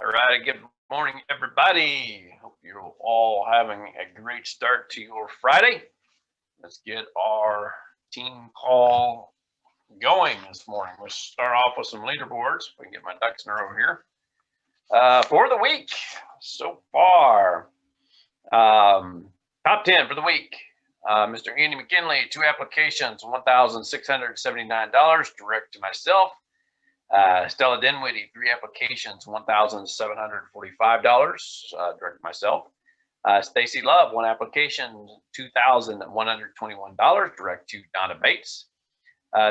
All right, good morning, everybody. Hope you're all having a great start to your Friday. Let's get our team call going this morning. We'll start off with some leaderboards. We can get my ducks in a row here. For the week so far, top 10 for the week. Mr. Andy McKinley, 2 applications, $1,679, direct to myself. Stella Dinwiddie, 3 applications, $1,745, direct to myself. Stacy Love, 1 application, $2,121, direct to Donna Bates.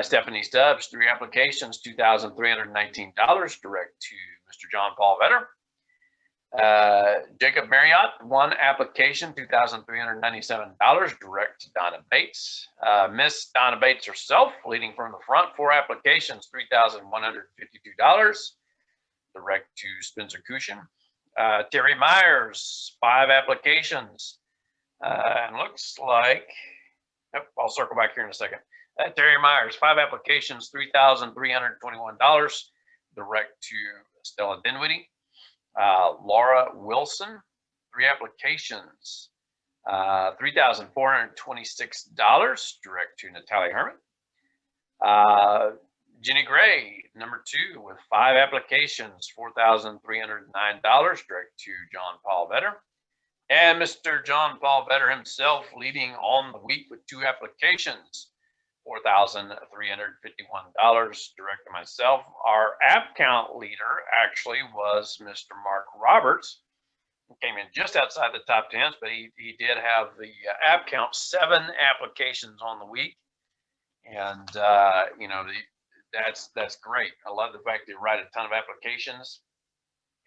Stephanie Stubbs, 3 applications, $2,319, direct to Mr. John Paul Vetter. Jacob Marriott, 1 application, $2,397, direct to Donna Bates. Miss Donna Bates herself, leading from the front, 4 applications, $3,152, direct to Spencer Cushion. Terry Myers, 5 applications, and looks like, I'll circle back here in a second. Terry Myers, 5 applications, $3,321, direct to Stella Dinwiddie. Laura Wilson, 3 applications, $3,426, direct to Natalie Herman. Jenny Gray, number 2, with 5 applications, $4,309, direct to John Paul Vetter. And Mr. John Paul Vetter himself, leading on the week with 2 applications, $4,351, direct to myself. Our app count leader actually was Mr. Mark Roberts, who came in just outside the top 10s, but he did have the app count, 7 applications on the week. And, that's great. I love the fact that you write a ton of applications,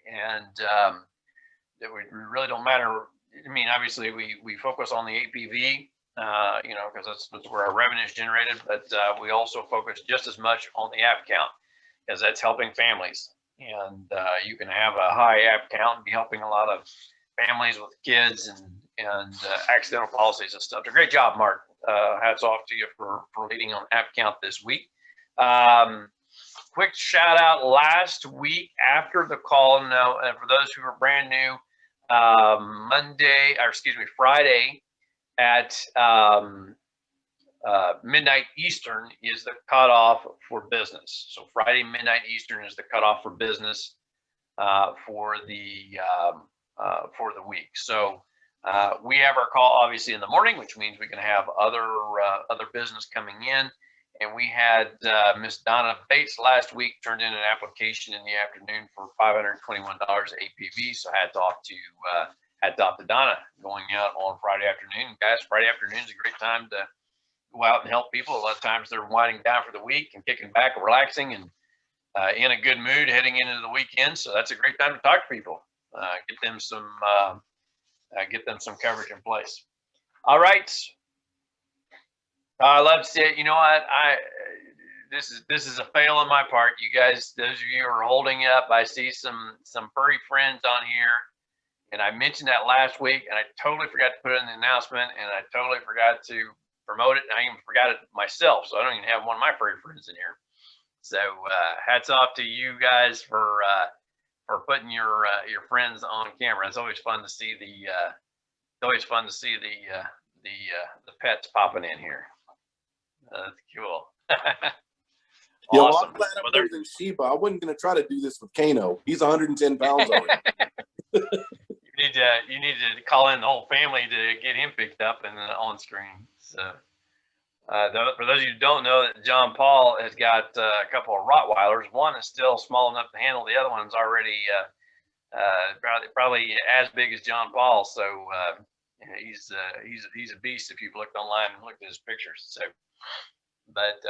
and that we really don't matter. I mean, obviously we focus on the APV, because that's where our revenue is generated, but we also focus just as much on the app count, because that's helping families. And you can have a high app count and be helping a lot of families with kids and accidental policies and stuff. So great job, Mark. Hats off to you for leading on app count this week. Quick shout out last week after the call. Now, for those who are brand new, Friday at midnight Eastern is the cutoff for business. So Friday midnight Eastern is the cutoff for business for the week. So we have our call obviously in the morning, which means we can have other business coming in. And we had Miss Donna Bates last week turned in an application in the afternoon for $521 APV. So hats off to Donna going out on Friday afternoon. Guys, Friday afternoon is a great time to go out and help people. A lot of times they're winding down for the week and kicking back, relaxing, and in a good mood heading into the weekend. So that's a great time to talk to people. Get them some coverage in place. All right. I love to see it. You know what? This is a fail on my part. You guys, those of you who are holding up, I see some furry friends on here, and I mentioned that last week, and I totally forgot to put it in the announcement, and I totally forgot to promote it, and I even forgot it myself, so I don't even have one of my furry friends in here. So hats off to you guys for putting your friends on camera. It's always fun to see the pets popping in here. That's cool. Yeah, Awesome. well, I'm glad I'm better than Sheba. I wasn't going to try to do this with Kano. He's 110 pounds already. You need to call in the whole family to get him picked up and on screen. So, for those of you who don't know, that John Paul has got a couple of Rottweilers. One is still small enough to handle. The other one's already probably as big as John Paul. So he's a beast if you've looked online and looked at his pictures. So, but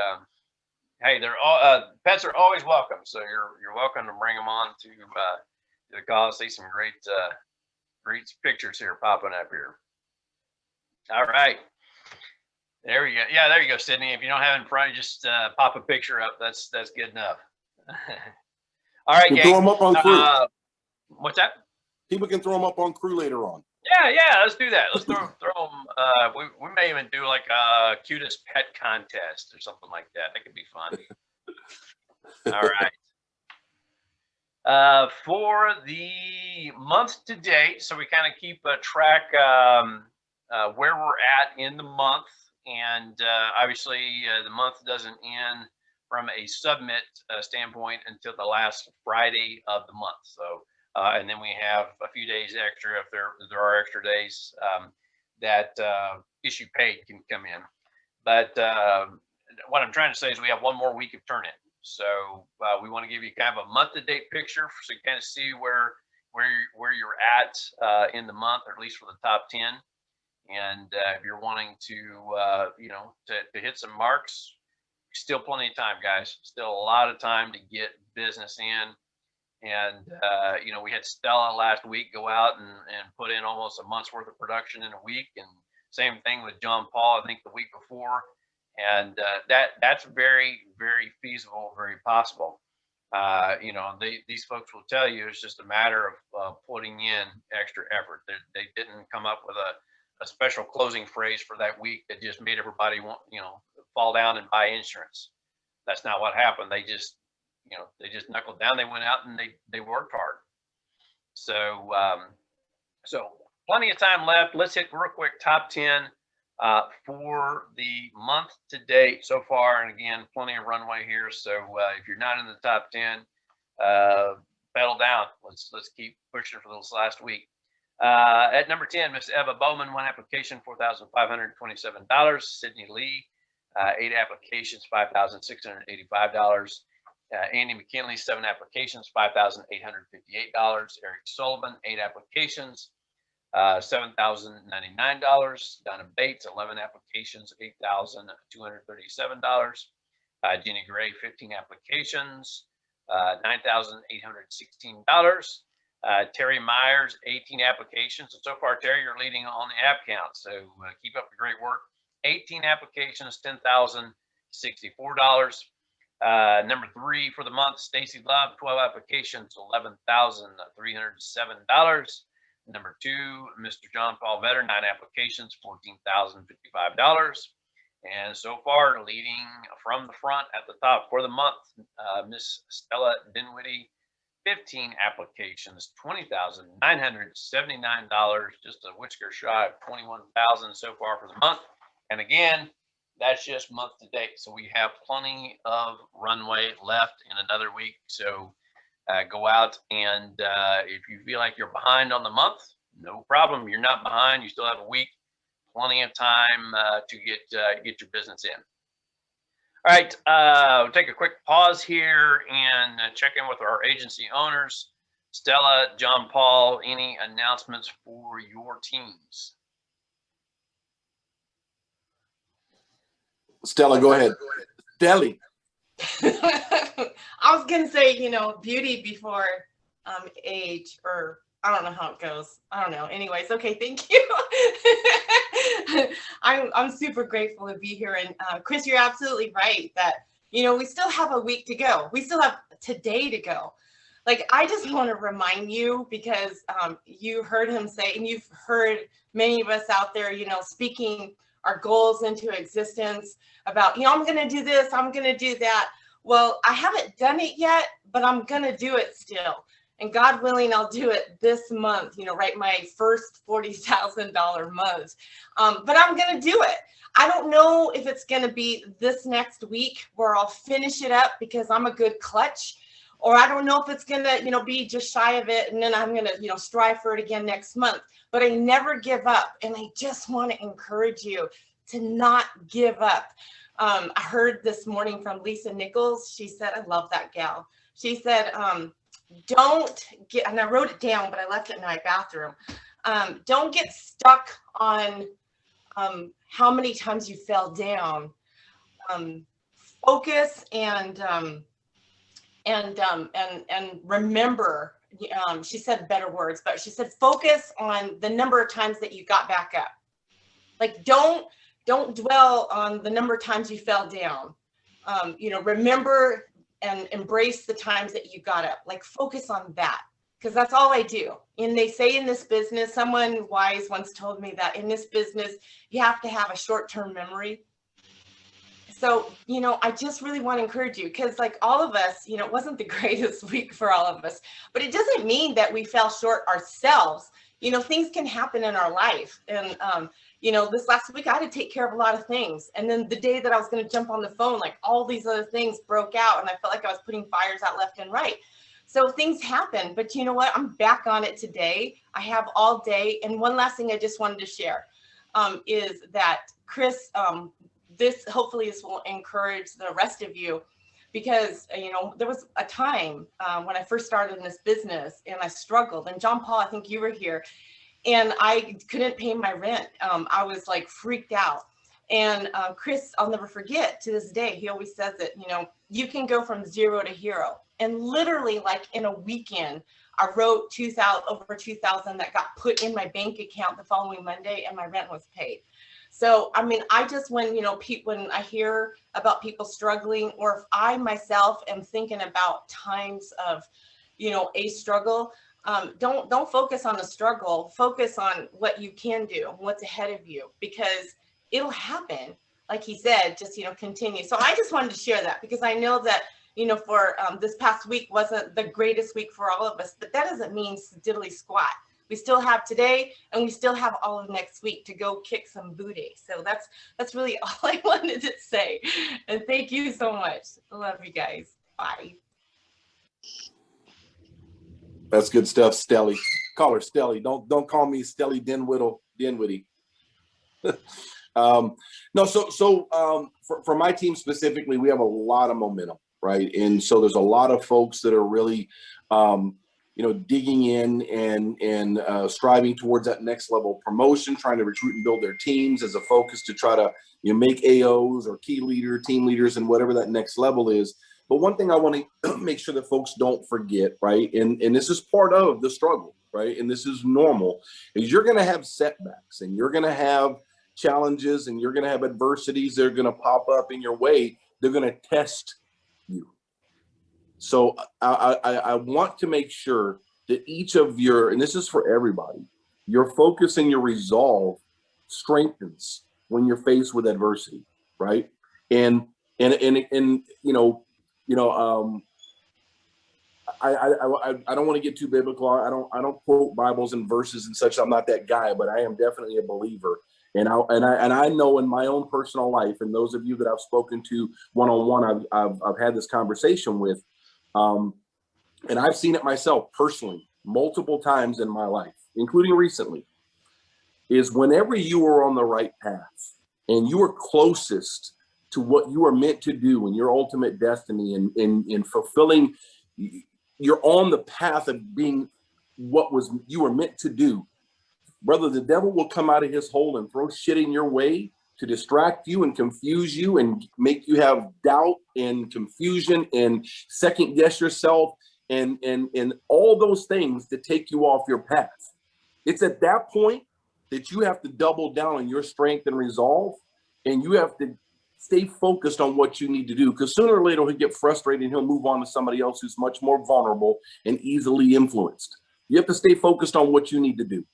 hey, they're all pets are always welcome. So you're welcome to bring them on to the call. See some great pictures here popping up here. All right. There we go. Yeah, there you go, Sydney. If you don't have it in front, you just pop a picture up. That's good enough. All right, gang. Throw them up on crew. What's that? People can throw them up on crew later on. Yeah, let's do that. Let's throw them. We may even do like a cutest pet contest or something like that. That could be fun. All right. For the month to date, so we kind of keep a track where we're at in the month, and obviously the month doesn't end from a submit standpoint until the last Friday of the month. So, and then we have a few days extra if there are extra days that issue paid can come in. But what I'm trying to say is we have one more week of turn in. So we want to give you kind of a month-to-date picture, so you kind of see where you're at in the month, or at least for the top 10. And if you're wanting to to hit some marks, still plenty of time, guys. Still a lot of time to get business in. And we had Stella last week go out and put in almost a month's worth of production in a week, and same thing with John Paul, I think the week before. And that's very, very feasible, very possible. These folks will tell you it's just a matter of putting in extra effort. They didn't come up with a special closing phrase for that week that just made everybody want, fall down and buy insurance. That's not what happened. They just knuckled down. They went out and they worked hard. So plenty of time left. Let's hit real quick top 10 for the month to date so far. And again, plenty of runway here. So if you're not in the top 10, pedal down. Let's keep pushing for this last week. At number 10, Miss Eva Bowman, 1 application, $4,527. Sydney Lee, 8 applications, $5,685. Andy McKinley, 7 applications, $5,858. Eric Sullivan, 8 applications, $7,099. Donna Bates, 11 applications, $8,237. Jenny Gray, 15 applications, $9,816. Terry Myers, 18 applications. So far, Terry, you're leading on the app count. So keep up the great work. 18 applications, $10,064. Number 3 for the month, Stacy Love, 12 applications, $11,307. Number 2, Mr. John Paul Vetter, 9 applications, $14,055. And so far, leading from the front at the top for the month, Miss Stella Dinwiddie, 15 applications, $20,979, just a whisker shy of $21,000 so far for the month. And again, that's just month to date. So we have plenty of runway left in another week. So go out and if you feel like you're behind on the month, no problem. You're not behind. You still have a week. Plenty of time to get your business in. All right, we'll take a quick pause here and check in with our agency owners. Stella, John Paul, any announcements for your teams? Stella, go ahead. Deli. I was going to say, beauty before age, or I don't know how it goes. I don't know. Anyways, okay, thank you. I'm super grateful to be here. And Chris, you're absolutely right that, we still have a week to go. We still have today to go. Like, I just want to remind you, because you heard him say, and you've heard many of us out there, speaking our goals into existence about, I'm going to do this, I'm going to do that. Well, I haven't done it yet, but I'm going to do it still. And God willing, I'll do it this month, right? My first $40,000 month. But I'm going to do it. I don't know if it's going to be this next week where I'll finish it up because I'm a good clutch, or I don't know if it's going to, be just shy of it. And then I'm going to, strive for it again next month. But I never give up. And I just want to encourage you to not give up. I heard this morning from Lisa Nichols. She said, I love that gal. She said, don't get, and I wrote it down, but I left it in my bathroom. Don't get stuck on how many times you fell down. Focus and remember. She said better words, but she said focus on the number of times that you got back up. Like, don't dwell on the number of times you fell down. Remember and embrace the times that you got up. Like, focus on that, because that's all I do. And they say in this business, someone wise once told me that in this business, you have to have a short-term memory. So, I just really want to encourage you because, like all of us, it wasn't the greatest week for all of us, but it doesn't mean that we fell short ourselves. Things can happen in our life. And, this last week I had to take care of a lot of things. And then the day that I was going to jump on the phone, like all these other things broke out and I felt like I was putting fires out left and right. So things happen, but you know what? I'm back on it today. I have all day. And one last thing I just wanted to share is that Chris, hopefully this will encourage the rest of you, because there was a time when I first started in this business and I struggled. And John Paul, I think you were here, and I couldn't pay my rent. I was like freaked out. And Chris, I'll never forget to this day, he always says it, you can go from zero to hero. And literally, like in a weekend, I wrote over 2,000 that got put in my bank account the following Monday, and my rent was paid. So, I mean, I just, when I hear about people struggling, or if I myself am thinking about times of, a struggle, don't focus on the struggle. Focus on what you can do, what's ahead of you, because it'll happen. Like he said, just, continue. So I just wanted to share that because I know that, for this past week wasn't the greatest week for all of us, but that doesn't mean diddly squat. We still have today, and we still have all of next week to go kick some booty. So that's really all I wanted to say. And thank you so much. I love you guys. Bye. That's good stuff, Stelly. Call her Stelly. Don't call me Stelly Dinwiddie. No, for my team specifically, we have a lot of momentum, right? And so there's a lot of folks that are really digging in and striving towards that next level of promotion, trying to recruit and build their teams as a focus to try to make AOs or team leaders, and whatever that next level is. But one thing I want to make sure that folks don't forget, right? And this is part of the struggle, right? And this is normal, is you're going to have setbacks, and you're going to have challenges, and you're going to have adversities that are going to pop up in your way. They're going to test you. So I want to make sure that each of and this is for everybody, your focus and your resolve strengthens when you're faced with adversity, right? I don't want to get too biblical. I don't quote Bibles and verses and such. I'm not that guy, but I am definitely a believer. And I know in my own personal life, and those of you that I've spoken to one-on-one, I've had this conversation with, and I've seen it myself personally multiple times in my life, including recently, is whenever you are on the right path and you are closest to what you are meant to do and your ultimate destiny, and in fulfilling, you're on the path of being what you were meant to do. Brother, the devil will come out of his hole and throw shit in your way to distract you and confuse you and make you have doubt and confusion and second guess yourself and all those things to take you off your path. It's at that point that you have to double down on your strength and resolve, and you have to stay focused on what you need to do, because sooner or later he'll get frustrated and he'll move on to somebody else who's much more vulnerable and easily influenced. You have to stay focused on what you need to do,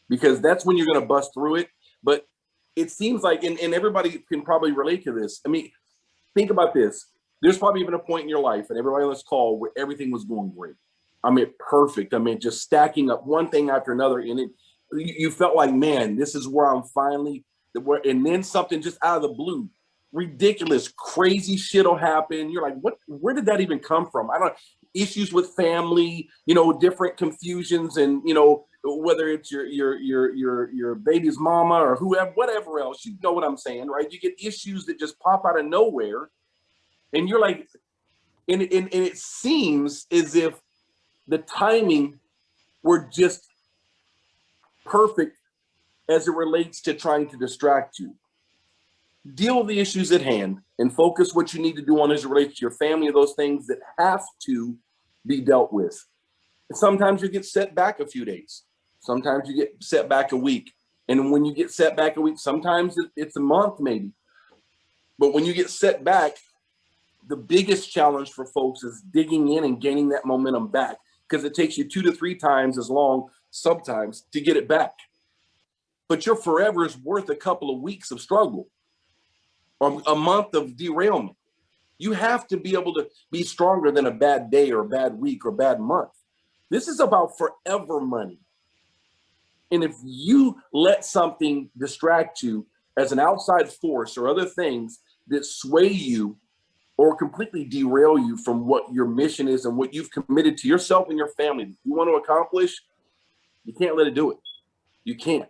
because that's when you're going to bust through it. But it seems like, and everybody can probably relate to this. I mean, think about this. There's probably even a point in your life, and everybody on this call, where everything was going great. I mean, perfect. I mean, just stacking up one thing after another. And you felt like, man, this is where I'm finally, and then something just out of the blue, ridiculous, crazy shit will happen. You're like, what? Where did that even come from? Issues with family, different confusions, and whether it's your baby's mama or whoever, whatever else, you know what I'm saying, right? You get issues that just pop out of nowhere, and you're like, and it seems as if the timing were just perfect as it relates to trying to distract you. Deal with the issues at hand and focus what you need to do on as it relates to your family, or those things that have to be dealt with. And sometimes you get set back a few days. Sometimes you get set back a week. And when you get set back a week, sometimes it's a month maybe. But when you get set back, the biggest challenge for folks is digging in and gaining that momentum back, because it takes you 2 to 3 times as long sometimes to get it back. But your forever is worth a couple of weeks of struggle. or a month of derailment. You have to be able to be stronger than a bad day or a bad week or bad month. This is about forever money. And if you let something distract you as an outside force or other things that sway you or completely derail you from what your mission is and what you've committed to yourself and your family you want to accomplish, you can't let it do it. You can't.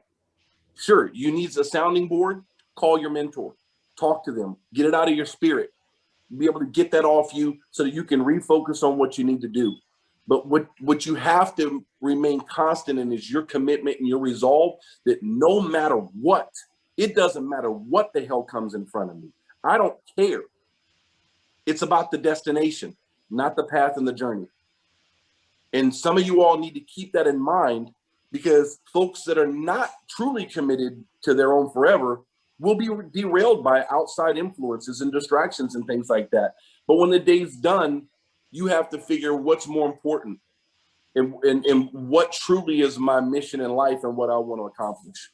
Sure, you need a sounding board. Call your mentor. Talk to them. Get it out of your spirit. Be able to get that off you so that you can refocus on what you need to do. But what you have to remain constant in is your commitment and your resolve that no matter what, it doesn't matter what the hell comes in front of me. I don't care. It's about the destination, not the path and the journey. And some of you all need to keep that in mind, because folks that are not truly committed to their own forever will be derailed by outside influences and distractions and things like that. But when the day's done, you have to figure what's more important and what truly is my mission in life and what I want to accomplish,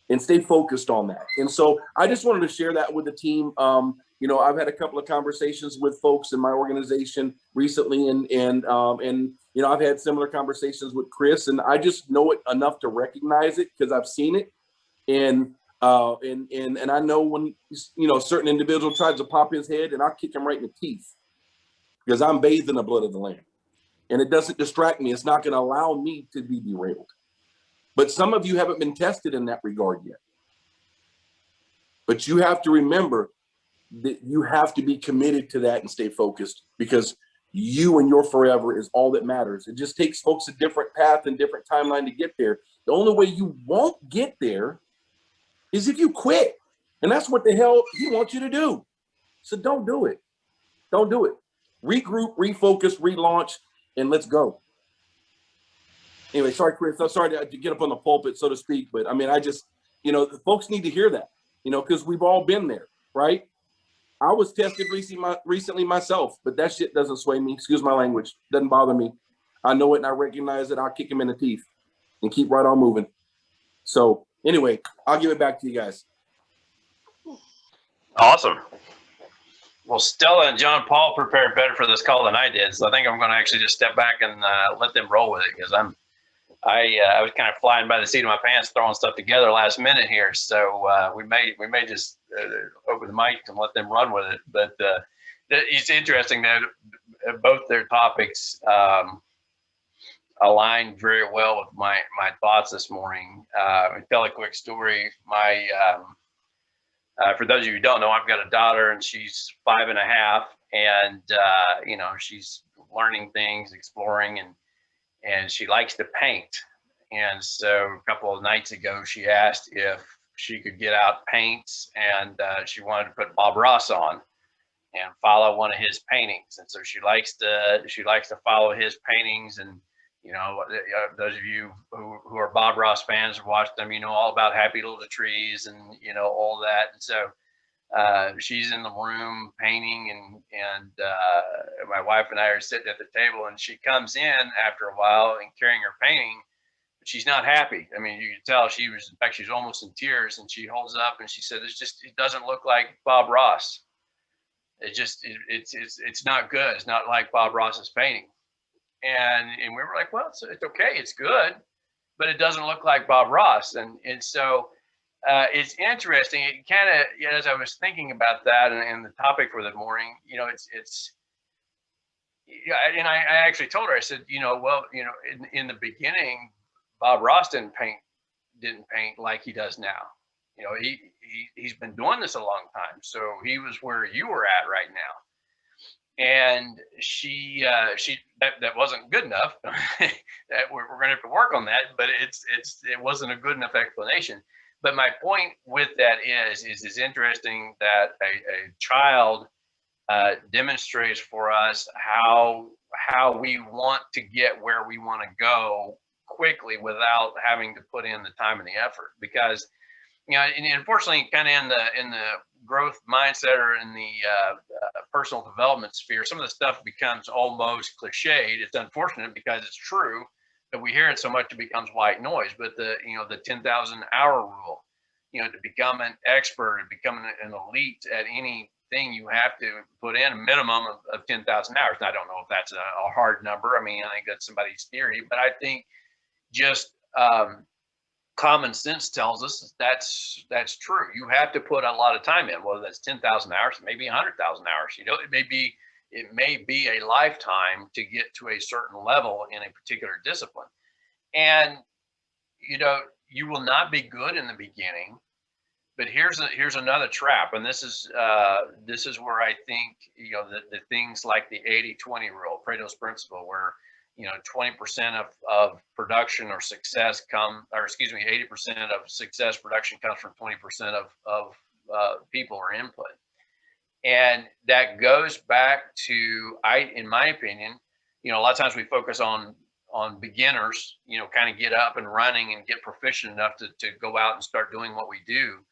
and stay focused on that. And so I just wanted to share that with the team. You know, I've had a couple of conversations with folks in my organization recently, and you know, I've had similar conversations with Chris, and I just know it enough to recognize it because I've seen it. And I know when, you know, a certain individual tries to pop his head, and I'll kick him right in the teeth because I'm bathed in the blood of the Lamb, and it doesn't distract me. It's not going to allow me to be derailed. But some of you haven't been tested in that regard yet. But you have to remember that you have to be committed to that and stay focused, because you and your forever is all that matters. It just takes folks a different path and different timeline to get there. The only way you won't get there is if you quit. And that's what the hell he wants you to do. So don't do it. Don't do it. Regroup, refocus, relaunch, and let's go. Anyway, sorry, Chris. I'm sorry to get up on the pulpit, so to speak. But I mean, I just, you know, folks need to hear that, you know, because we've all been there, right? I was tested recently myself, but that shit doesn't sway me. Excuse my language. Doesn't bother me. I know it and I recognize it. I'll kick him in the teeth and keep right on moving. So anyway, I'll give it back to you guys. Awesome. Well, Stella and John Paul prepared better for this call than I did, so I think I'm going to actually just step back and let them roll with it, because I was kind of flying by the seat of my pants, throwing stuff together last minute here. So we may just open the mic and let them run with it. But it's interesting that both their topics aligned very well with my thoughts this morning. I'll tell a quick story. For those of you who don't know, I've got a daughter, and she's 5.5, and you know, she's learning things, exploring, and she likes to paint. And so a couple of nights ago, she asked if she could get out paints, and she wanted to put Bob Ross on and follow one of his paintings. And so she likes to follow his paintings. And you know, those of you who are Bob Ross fans or watched them, you know all about Happy Little Trees and, you know, all that. And so she's in the room painting, and my wife and I are sitting at the table, and she comes in after a while and carrying her painting, but she's not happy. I mean, you can tell she was almost in tears, and she holds up and she said, it doesn't look like Bob Ross. It's not good. It's not like Bob Ross's painting. And we were like, well, it's okay, it's good, but it doesn't look like Bob Ross. And so it's interesting. It kind of, as I was thinking about that and the topic for the morning, you know, and I actually told her, I said, you know, well, you know, in the beginning, Bob Ross didn't paint like he does now. You know, he's been doing this a long time, so he was where you were at right now. And that wasn't good enough. That we're going to have to work on that, but it wasn't a good enough explanation. But my point with that is it's interesting that a child demonstrates for us how we want to get where we want to go quickly without having to put in the time and the effort. Because, you know, and unfortunately, kind of in the growth mindset or in the personal development sphere, some of the stuff becomes almost cliched. It's unfortunate because it's true, but we hear it so much it becomes white noise. But the 10,000 hour rule, to become an expert and become an elite at anything, you have to put in a minimum of 10,000 hours. And I don't know if that's a hard number. I mean, I think that's somebody's theory, but I think just common sense tells us that's true. You have to put a lot of time in, whether that's 10,000 hours, maybe 100,000 hours. It may be a lifetime to get to a certain level in a particular discipline. And you will not be good in the beginning. But here's another trap, and this is where I think the things like the 80-20 rule, Pareto's principle, where 20% of production or success 80% of success production comes from 20% of people or input. And that goes back to, in my opinion, a lot of times we focus on beginners, kind of get up and running and get proficient enough to go out and start doing what we do.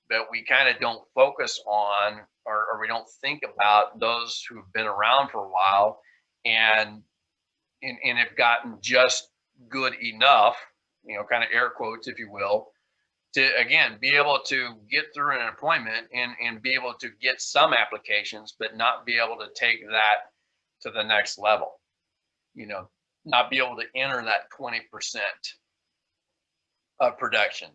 But we kind of don't focus on, or we don't think about those who've been around for a while and have gotten just good enough, kind of air quotes, if you will, to, again, be able to get through an appointment and be able to get some applications, but not be able to take that to the next level, not be able to enter that 20% of production.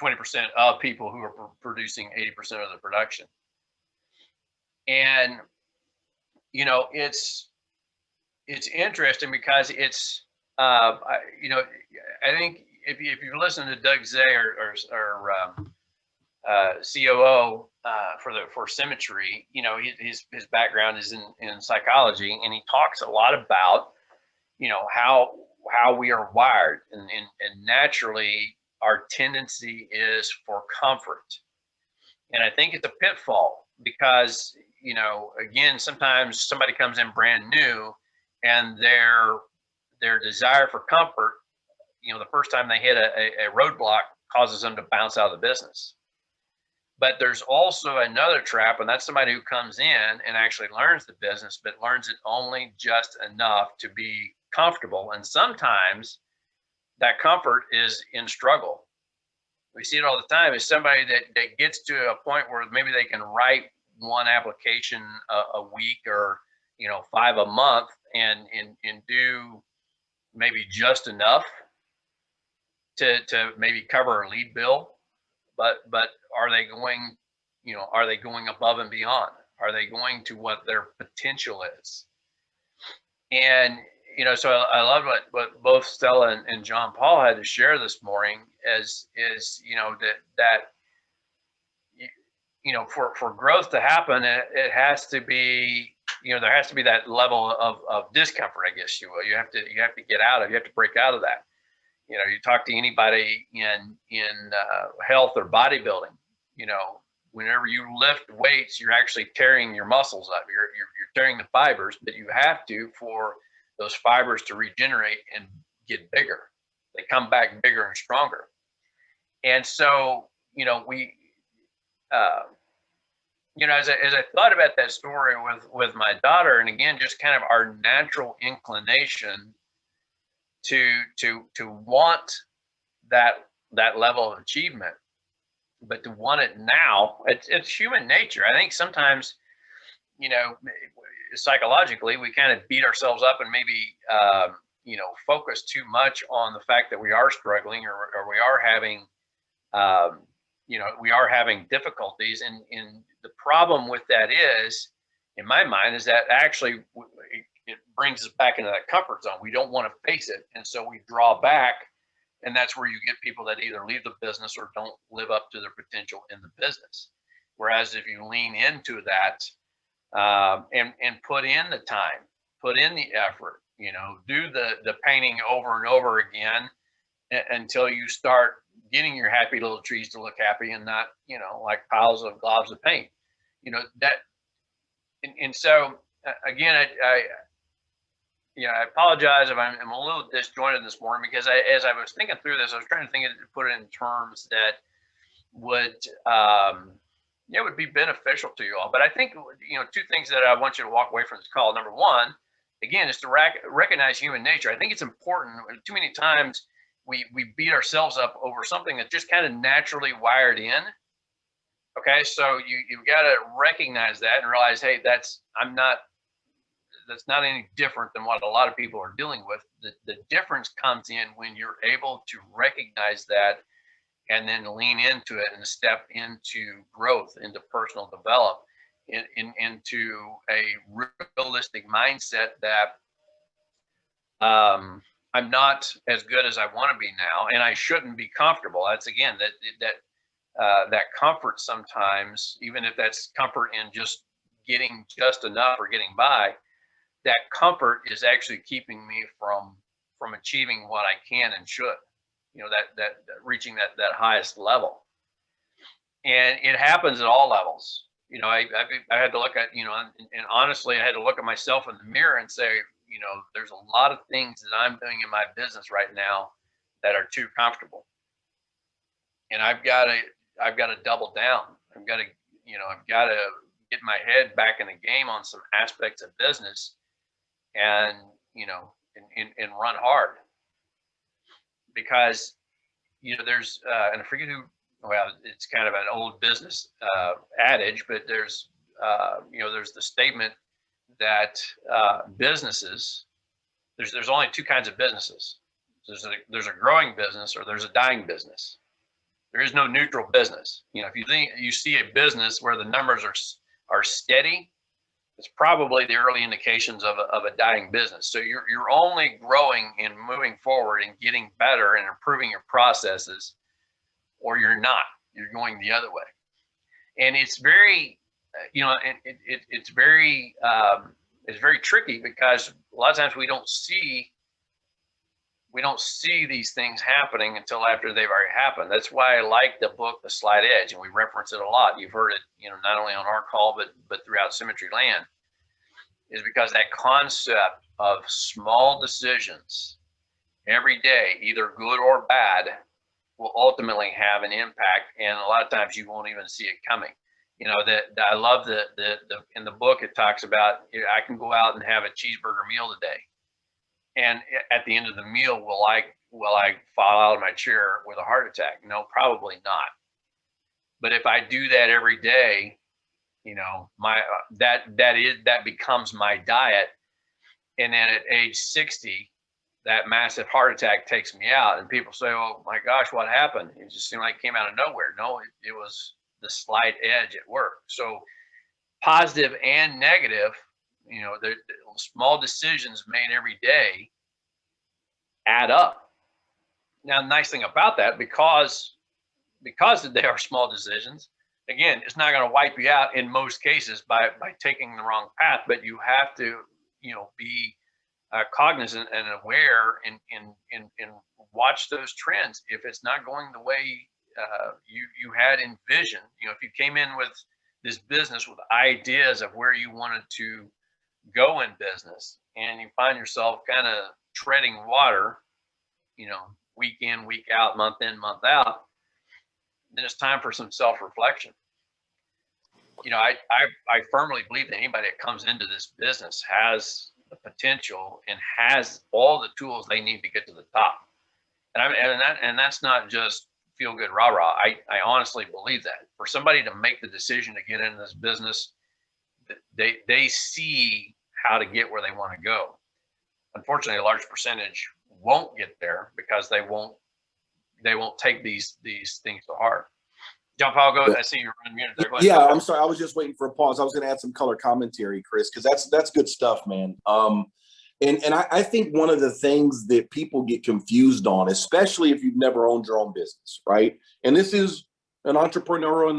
20% of people who are producing 80% of the production. And, it's interesting because it's, I think if you listen to Doug Zay or COO for Symmetry, his background is in psychology, and he talks a lot about, how we are wired, and naturally our tendency is for comfort. And I think it's a pitfall because, again, sometimes somebody comes in brand new and their desire for comfort, the first time they hit a roadblock causes them to bounce out of the business. But there's also another trap, and that's somebody who comes in and actually learns the business, but learns it only just enough to be comfortable. And sometimes that comfort is in struggle. We see it all the time. Is somebody that gets to a point where maybe they can write one application a week or 5 a month and do maybe just enough to maybe cover a lead bill, but are they going above and beyond? Are they going to what their potential is? And so I love what both Stella and John Paul had to share this morning is for growth to happen, it has to be, there has to be that level of discomfort, I guess you will. You have to break out of that. You talk to anybody in health or bodybuilding, whenever you lift weights, you're actually tearing your muscles up. You're tearing the fibers, but you have to, for those fibers to regenerate and get bigger. They come back bigger and stronger. And so, as I thought about that story with my daughter, and again, just kind of our natural inclination to want that level of achievement, but to want it now, it's human nature. I think sometimes, psychologically, we kind of beat ourselves up and maybe, focus too much on the fact that we are struggling or we are having, we are having difficulties. And the problem with that is, in my mind, is that actually it brings us back into that comfort zone. We don't want to face it. And so we draw back. And that's where you get people that either leave the business or don't live up to their potential in the business. Whereas if you lean into that, and put in the time, put in the effort, do the painting over and over again until you start getting your happy little trees to look happy and not, like piles of globs of paint, and so again, I apologize if I'm a little disjointed this morning, because as I was thinking through this, I was trying to put it in terms that would be beneficial to you all. But I think, 2 things that I want you to walk away from this call. Number one, again, is to recognize human nature. I think it's important. Too many times, we beat ourselves up over something that's just kind of naturally wired in. Okay, so you've got to recognize that and realize, hey, that's not any different than what a lot of people are dealing with. The difference comes in when you're able to recognize that and then lean into it and step into growth, into personal development, into a realistic mindset that I'm not as good as I want to be now, and I shouldn't be comfortable. That's again that comfort sometimes, even if that's comfort in just getting just enough or getting by, that comfort is actually keeping me from achieving what I can and should, that reaching that highest level. And it happens at all levels. I had to look at, and honestly, I had to look at myself in the mirror and say, there's a lot of things that I'm doing in my business right now that are too comfortable. And I've got to double down. I've got to get my head back in the game on some aspects of business and, and run hard, because, there's, and I forget who, well, it's kind of an old business adage, but there's the statement that businesses, there's only two kinds of businesses. There's a growing business or there's a dying business. There is no neutral business. If you see a business where the numbers are steady, it's probably the early indications of a dying business. So you're only growing and moving forward and getting better and improving your processes, or you're not. You're going the other way. And it's very, it's very tricky, because a lot of times we don't see these things happening until after they've already happened. That's why I like the book, The Slight Edge, and we reference it a lot. You've heard it, not only on our call, but throughout Symmetry Land, is because that concept of small decisions every day, either good or bad, will ultimately have an impact. And a lot of times you won't even see it coming. I love in the book, it talks about, I can go out and have a cheeseburger meal today, and at the end of the meal, will I fall out of my chair with a heart attack? No, probably not. But if I do that every day, that becomes my diet. And then at age 60, that massive heart attack takes me out, and people say, "Oh my gosh, what happened?" It just seemed like it came out of nowhere. No, it was the slight edge at work. So positive and negative, the small decisions made every day add up. Now, the nice thing about that, because they are small decisions, again, it's not going to wipe you out in most cases by taking the wrong path, but you have to, be cognizant and aware and watch those trends. If it's not going the way you had envisioned, if you came in with this business with ideas of where you wanted to go in business, and you find yourself kind of treading water, week in, week out, month in, month out, then it's time for some self-reflection. I firmly believe that anybody that comes into this business has the potential and has all the tools they need to get to the top. And that's not just feel good rah rah. I honestly believe that for somebody to make the decision to get into this business, they see how to get where they want to go. Unfortunately, a large percentage won't get there because they won't take these things to heart. John Paul, go ahead. I see you're unmuted there. Go ahead. Yeah, I'm sorry. I was just waiting for a pause. I was going to add some color commentary, Chris, because that's good stuff, man. And I think one of the things that people get confused on, especially if you've never owned your own business, right? And this is an entrepreneurial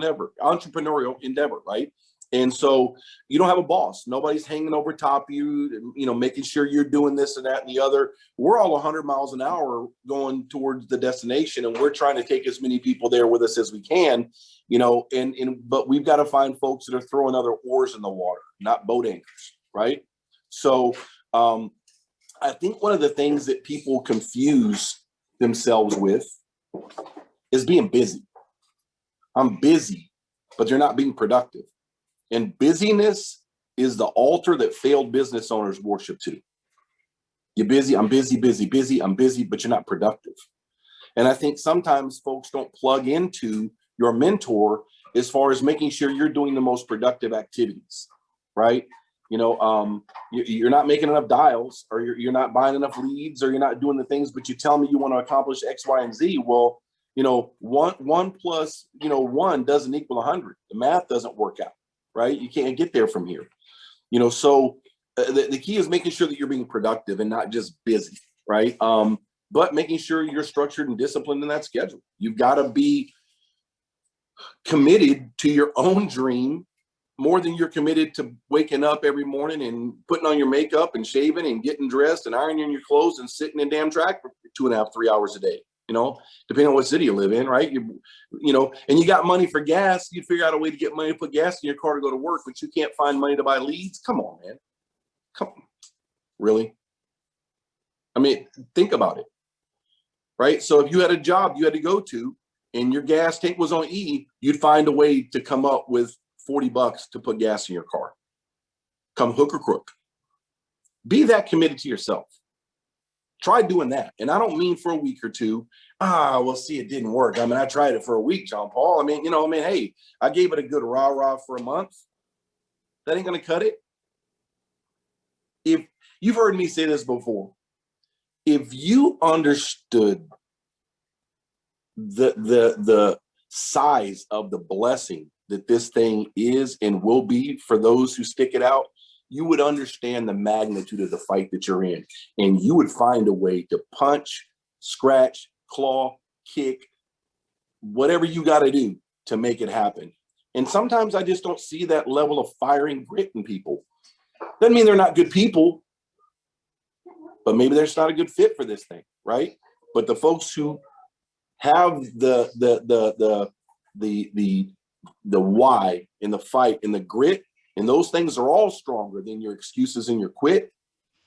endeavor, right? And so you don't have a boss. Nobody's hanging over top of you, making sure you're doing this and that and the other. We're all 100 miles an hour going towards the destination, and we're trying to take as many people there with us as we can, but we've got to find folks that are throwing other oars in the water, not boat anchors, right? So I think one of the things that people confuse themselves with is being busy. I'm busy, but they're not being productive. And busyness is the altar that failed business owners worship to. You're busy, I'm busy, busy, busy, I'm busy, but you're not productive. And I think sometimes folks don't plug into your mentor as far as making sure you're doing the most productive activities, right? You're not making enough dials, or you're not buying enough leads, or you're not doing the things, but you tell me you want to accomplish X, Y, and Z. Well, one plus, one doesn't equal 100. The math doesn't work out, right? You can't get there from here. So the key is making sure that you're being productive and not just busy, right? But making sure you're structured and disciplined in that schedule. You've got to be committed to your own dream more than you're committed to waking up every morning and putting on your makeup and shaving and getting dressed and ironing your clothes and sitting in damn track for 2.5, 3 hours a day, depending on what city you live in, right? And you got money for gas, you'd figure out a way to get money to put gas in your car to go to work, but you can't find money to buy leads. Come on, man. Come on. Really? I mean, think about it, right? So if you had a job you had to go to and your gas tank was on E, you'd find a way to come up with $40 to put gas in your car. Come hook or crook. Be that committed to yourself. Try doing that. And I don't mean for a week or two. Well, see, it didn't work. I mean, I tried it for a week, John Paul. Hey, I gave it a good rah-rah for a month. That ain't going to cut it. If you've heard me say this before, if you understood the size of the blessing that this thing is and will be for those who stick it out, you would understand the magnitude of the fight that you're in. And you would find a way to punch, scratch, claw, kick, whatever you got to do to make it happen. And sometimes I just don't see that level of fire and grit in people. Doesn't mean they're not good people, but maybe they're just not a good fit for this thing, right? But the folks who have the why and the fight and the grit, and those things are all stronger than your excuses and your quit.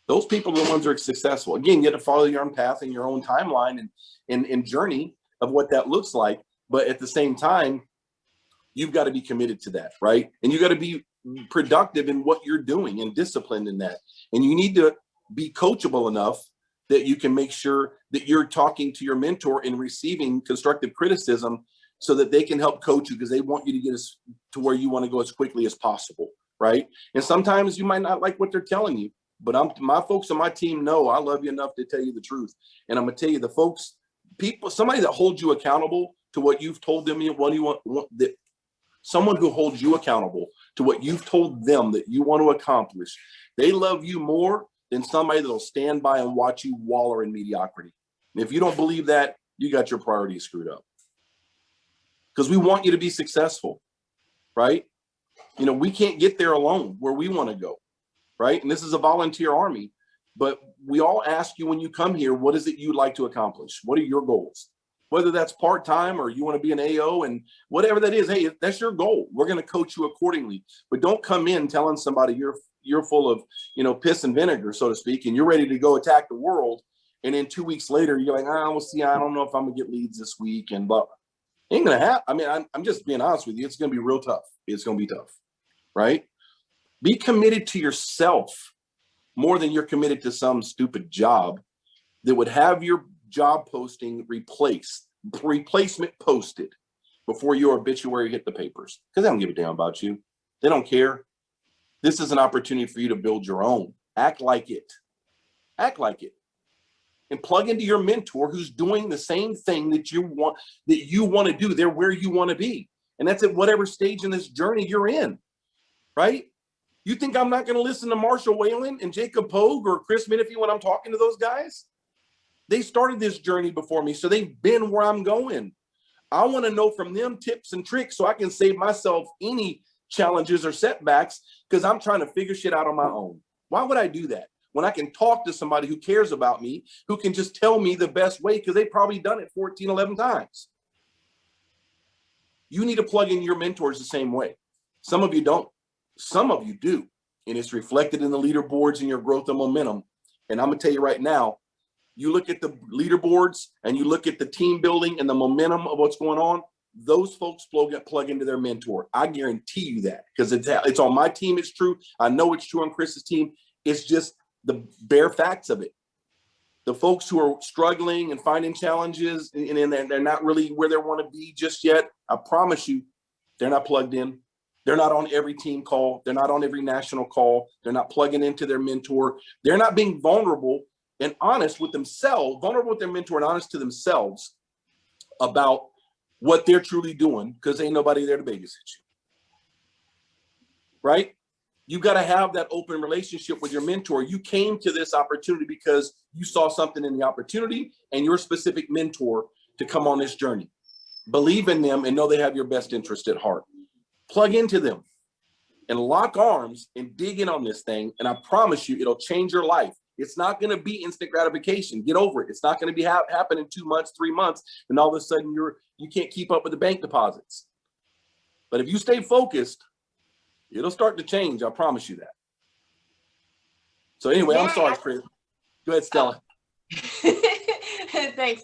Those people are the ones that are successful. Again, you have to follow your own path and your own timeline and journey of what that looks like. But at the same time, you've got to be committed to that, right? And you got to be productive in what you're doing and disciplined in that. And you need to be coachable enough that you can make sure that you're talking to your mentor and receiving constructive criticism so that they can help coach you, because they want you to get us to where you want to go as quickly as possible, right? And sometimes you might not like what they're telling you, but my folks on my team know I love you enough to tell you the truth. And I'm going to tell you, the folks, somebody that holds you accountable to what you've told them, someone who holds you accountable to what you've told them that you want to accomplish, they love you more than somebody that'll stand by and watch you waller in mediocrity. And if you don't believe that, you got your priorities screwed up. Because we want you to be successful, right? We can't get there alone where we want to go, right? And this is a volunteer army, but we all ask you when you come here, what is it you'd like to accomplish? What are your goals? Whether that's part-time or you want to be an AO and whatever that is, hey, that's your goal. We're going to coach you accordingly. But don't come in telling somebody you're full of, piss and vinegar, so to speak, and you're ready to go attack the world. And then 2 weeks later, you're like, we'll see, I don't know if I'm going to get leads this week. And blah. Ain't going to happen. I mean, I'm just being honest with you. It's going to be real tough. It's going to be tough, right? Be committed to yourself more than you're committed to some stupid job that would have your job posting replacement posted before your obituary hit the papers, because they don't give a damn about you. They don't care. This is an opportunity for you to build your own. Act like it. And plug into your mentor who's doing the same thing that you want to do. They're where you want to be. And that's at whatever stage in this journey you're in, right? You think I'm not going to listen to Marshall Whalen and Jacob Pogue or Chris Menefee when I'm talking to those guys? They started this journey before me, so they've been where I'm going. I want to know from them tips and tricks so I can save myself any challenges or setbacks, because I'm trying to figure shit out on my own. Why would I do that when I can talk to somebody who cares about me, who can just tell me the best way, because they've probably done it 14, 11 times. You need to plug in your mentors the same way. Some of you don't. Some of you do. And it's reflected in the leaderboards and your growth and momentum. And I'm going to tell you right now, you look at the leaderboards and you look at the team building and the momentum of what's going on, those folks plug into their mentor. I guarantee you that, because it's on my team. It's true. I know it's true on Chris's team. It's just the bare facts of it. the folks who are struggling and finding challenges and they're not really where they want to be just yet, I promise you, they're not plugged in. They're not on every team call. They're not on every national call. They're not plugging into their mentor. They're not being vulnerable and honest with themselves, vulnerable with their mentor and honest to themselves about what they're truly doing, because ain't nobody there to babysit you. Right? You got to have that open relationship with your mentor. You came to this opportunity because you saw something in the opportunity and your specific mentor to come on this journey. Believe in them and know they have your best interest at heart. Plug into them and lock arms and dig in on this thing. And I promise you, it'll change your life. It's not going to be instant gratification. Get over it. It's not going to be happen in 2 months, 3 months, and all of a sudden you can't keep up with the bank deposits. But if you stay focused, it'll start to change. I promise you that. So anyway, I'm sorry, Chris. Go ahead, Stella. Thanks.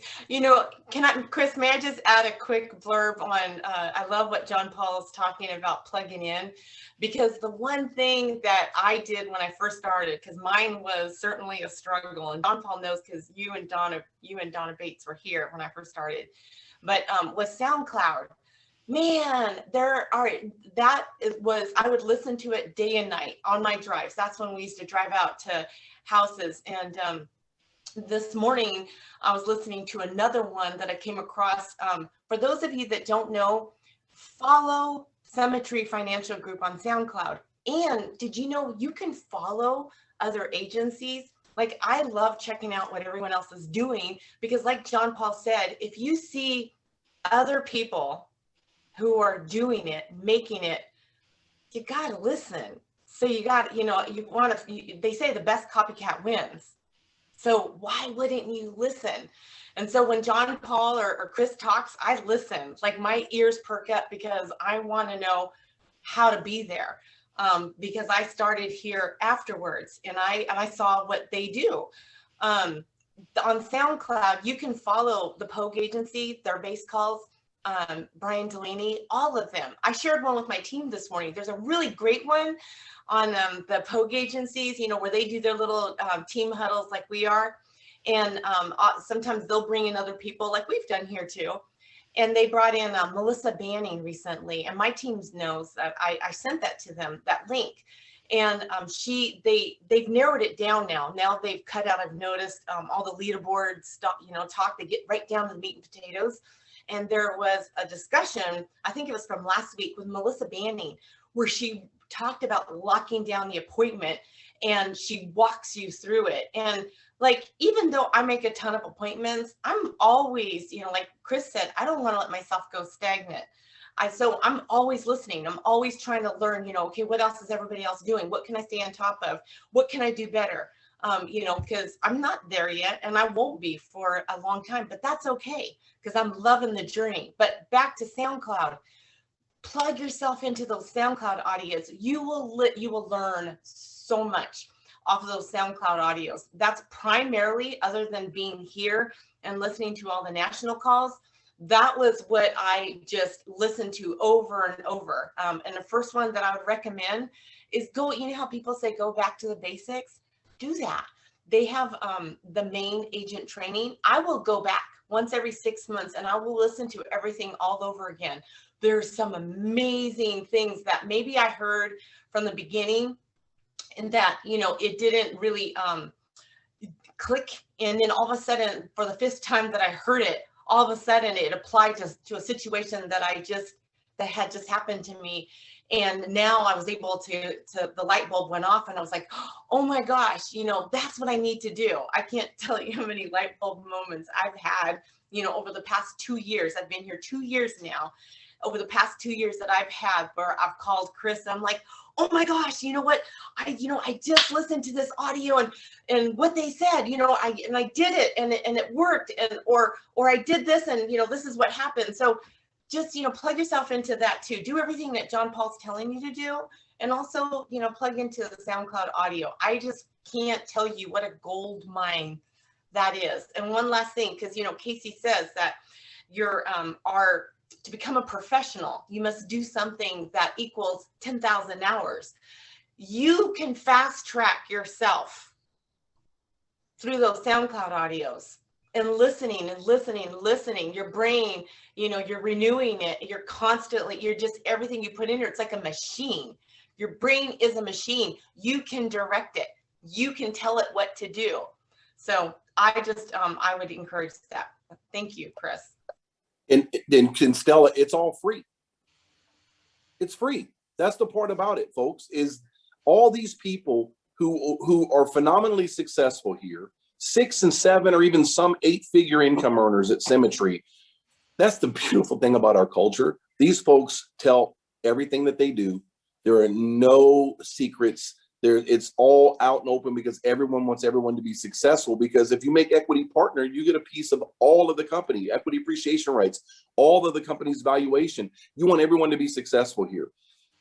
Chris, may I just add a quick blurb on, I love what John Paul is talking about plugging in, because the one thing that I did when I first started, because mine was certainly a struggle, and John Paul knows because you and Donna Bates were here when I first started, but was SoundCloud. Man, I would listen to it day and night on my drives. That's when we used to drive out to houses. And this morning, I was listening to another one that I came across. For those of you that don't know, follow Cemetery Financial Group on SoundCloud. And did you know you can follow other agencies? Like, I love checking out what everyone else is doing, because like John Paul said, if you see other people who are doing it, making it, you got to listen. So you got, they say the best copycat wins. So why wouldn't you listen? And so when John Paul or Chris talks, I listen. Like, my ears perk up because I want to know how to be there. Because I started here afterwards and I saw what they do. On SoundCloud, you can follow the Pogue Agency, their base calls, Brian Delaney, all of them. I shared one with my team this morning. There's a really great one on the Pogue agencies, where they do their little team huddles like we are. And sometimes they'll bring in other people like we've done here too. And they brought in Melissa Banning recently, and my team knows that I sent that to them, that link. And they've narrowed it down now. Now they've cut out, I've noticed, all the leaderboard stuff, talk, they get right down to the meat and potatoes. And there was a discussion, I think it was from last week, with Melissa Banning, where she talked about locking down the appointment, and she walks you through it. And like, even though I make a ton of appointments, I'm always, like Chris said, I don't want to let myself go stagnant. So I'm always listening. I'm always trying to learn, okay, what else is everybody else doing? What can I stay on top of? What can I do better? Because I'm not there yet, and I won't be for a long time, but that's okay, because I'm loving the journey. But back to SoundCloud, plug yourself into those SoundCloud audios. You will learn so much off of those SoundCloud audios. That's primarily, other than being here and listening to all the national calls, that was what I just listened to over and over. And the first one that I would recommend is how people say, go back to the basics. Do that. They have the main agent training. I will go back once every 6 months and I will listen to everything all over again. There's some amazing things that maybe I heard from the beginning and that, it didn't really click. And then all of a sudden, for the fifth time that I heard it, all of a sudden it applied to a situation that had just happened to me. And now I was able to the light bulb went off and I was like, oh my gosh, that's what I need to do. I can't tell you how many light bulb moments I've had, over the past 2 years. I've been here 2 years now. Over the past 2 years that I've had, where I've called Chris and I'm like, oh my gosh, you know what? I just listened to this audio and what they said, I did it and it worked, and or I did this and this is what happened. So just, plug yourself into that too. Do everything that John Paul's telling you to do. And also, plug into the SoundCloud audio. I just can't tell you what a gold mine that is. And one last thing, because, Casey says that to become a professional, you must do something that equals 10,000 hours. You can fast track yourself through those SoundCloud audios and listening and listening and listening. Your brain, you know, you're renewing it. You're constantly, you're just, everything you put in here, it's like a machine. Your brain is a machine. You can direct it. You can tell it what to do. So I just, I would encourage that. Thank you, Chris. And Stella, it's all free. It's free. That's the part about it, folks, is all these people who are phenomenally successful here, 6 and 7 or even some 8-figure income earners at Symmetry. That's the beautiful thing about our culture. These folks tell everything that they do. There are no secrets. It's all out and open because everyone wants everyone to be successful. Because if you make equity partner, you get a piece of all of the company, equity appreciation rights, all of the company's valuation. You want everyone to be successful here.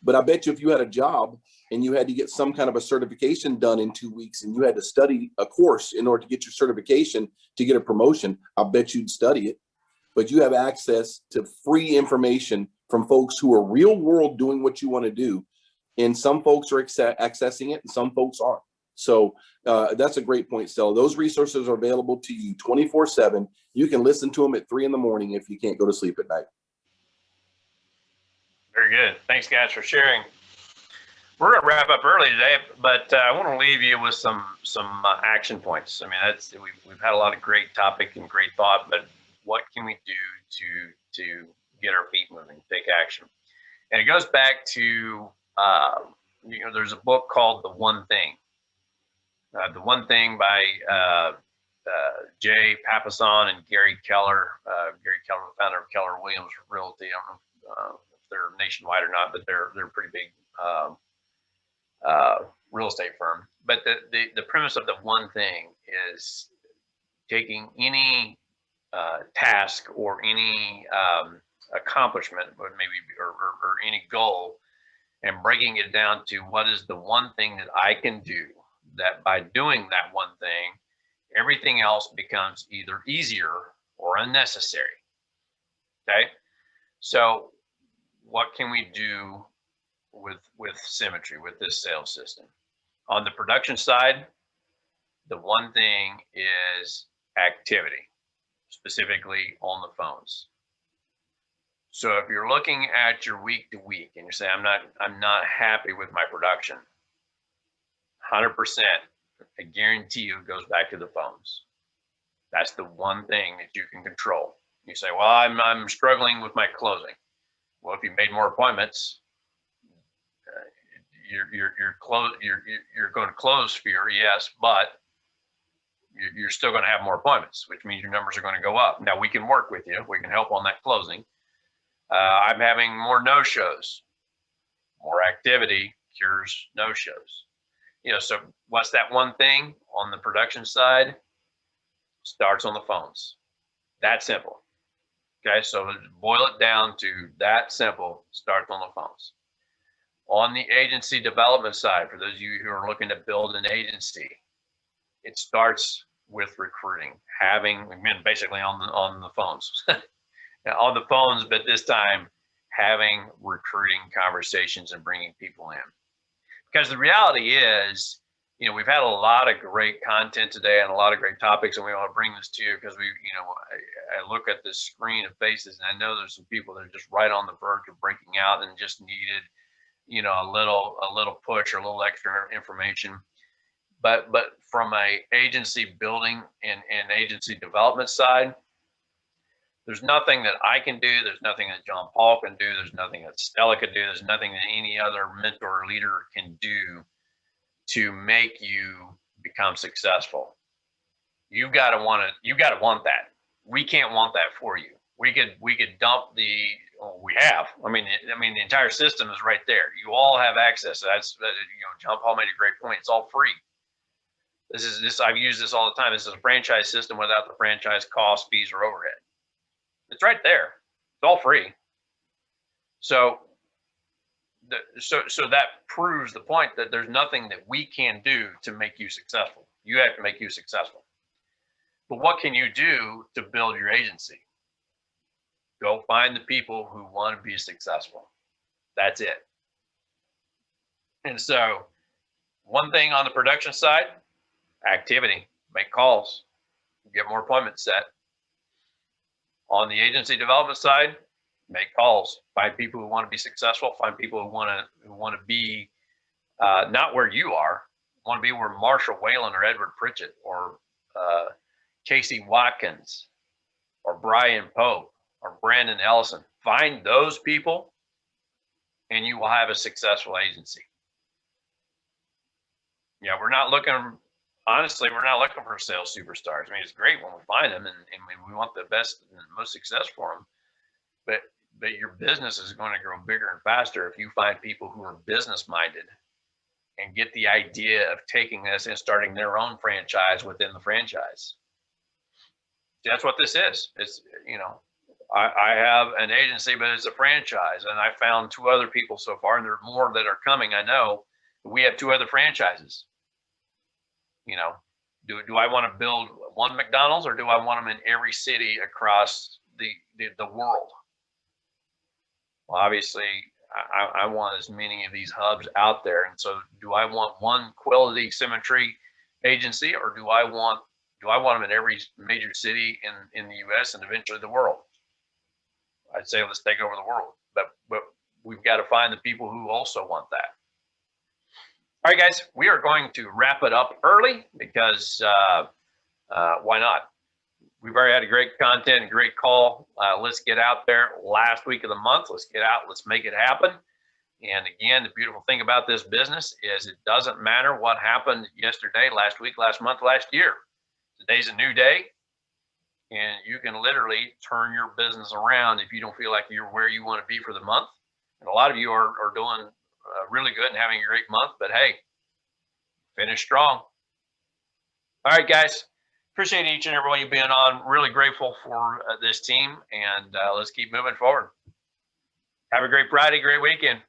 But I bet you if you had a job and you had to get some kind of a certification done in 2 weeks and you had to study a course in order to get your certification to get a promotion, I bet you'd study it. But you have access to free information from folks who are real world doing what you want to do. And some folks are accessing it and some folks aren't. So that's a great point, Stella. Those resources are available to you 24/7. You can listen to them at 3 in the morning if you can't go to sleep at night. Very good. Thanks, guys, for sharing. We're going to wrap up early today, but I want to leave you with some action points. I mean, we've had a lot of great topic and great thought, but what can we do to get our feet moving, take action? And it goes back to, you know, there's a book called The One Thing. The One Thing by Jay Papasan and Gary Keller. Gary Keller, the founder of Keller Williams Realty. I don't know if they're nationwide or not, but they're a pretty big real estate firm. But the premise of The One Thing is taking any task or any accomplishment, but maybe or any goal, and breaking it down to what is the one thing that I can do, that by doing that one thing, everything else becomes either easier or unnecessary. Okay, so what can we do with Symmetry, with this sales system? On the production side, the one thing is activity, specifically on the phones. So if you're looking at your week to week and you say, I'm not happy with my production, 100%, I guarantee you it goes back to the phones. That's the one thing that you can control. You say, well, I'm struggling with my closing. Well, if you made more appointments, you're going to close fewer, yes, but you're still going to have more appointments, which means your numbers are going to go up. Now we can work with you. We can help on that closing. I'm having more no-shows. More activity cures no-shows. You know, so what's that one thing on the production side? Starts on the phones. That simple. Okay, so boil it down to that simple, starts on the phones. On the agency development side, for those of you who are looking to build an agency, it starts with recruiting, having, again, basically on the phones. On the phones, but this time having recruiting conversations and bringing people in. Because the reality is, you know, we've had a lot of great content today and a lot of great topics, and we want to bring this to you because we, you know, I look at this screen of faces and I know there's some people that are just right on the verge of breaking out and just needed, you know, a little push or a little extra information. But from a agency building and agency development side, there's nothing that I can do. There's nothing that John Paul can do. There's nothing that Stella could do. There's nothing that any other mentor or leader can do to make you become successful. You gotta want that. We can't want that for you. We could dump we have. I mean, the entire system is right there. You all have access. That's, you know, John Paul made a great point. It's all free. I've used this all the time. This is a franchise system without the franchise costs, fees, or overhead. It's right there. It's all free. So that proves the point that there's nothing that we can do to make you successful. You have to make you successful. But what can you do to build your agency? Go find the people who want to be successful. That's it. And so one thing on the production side, activity. make calls, get more appointments set. On the agency development side, make calls, find people who want to be successful, find people who want to be not where you are, want to be where Marshall Whalen or Edward Pritchett or Casey Watkins or Brian Pope or Brandon Ellison. Find those people and you will have a successful agency. Yeah, we're not looking, honestly, we're not looking for sales superstars. I mean, it's great when we find them and we want the best and most success for them. But your business is going to grow bigger and faster if you find people who are business minded and get the idea of taking this and starting their own franchise within the franchise. That's what this is. It's, you know, I have an agency, but it's a franchise. And I found 2 other people so far, and there are more that are coming. I know we have 2 other franchises. You know, do I want to build one McDonald's, or do I want them in every city across the world? Well, obviously, I want as many of these hubs out there. And so do I want one quality symmetry agency, or do I want them in every major city in the US and eventually the world? I'd say let's take over the world, but we've got to find the people who also want that. All right, guys, we are going to wrap it up early because why not? We've already had a great content and great call. Let's get out there last week of the month. Let's get out. Let's make it happen. And again, the beautiful thing about this business is it doesn't matter what happened yesterday, last week, last month, last year. Today's a new day, and you can literally turn your business around if you don't feel like you're where you want to be for the month. And a lot of you are doing really good and having a great month, but hey, finish strong. All right, guys. Appreciate each and every one of you being on. Really grateful for this team, and let's keep moving forward. Have a great Friday, great weekend.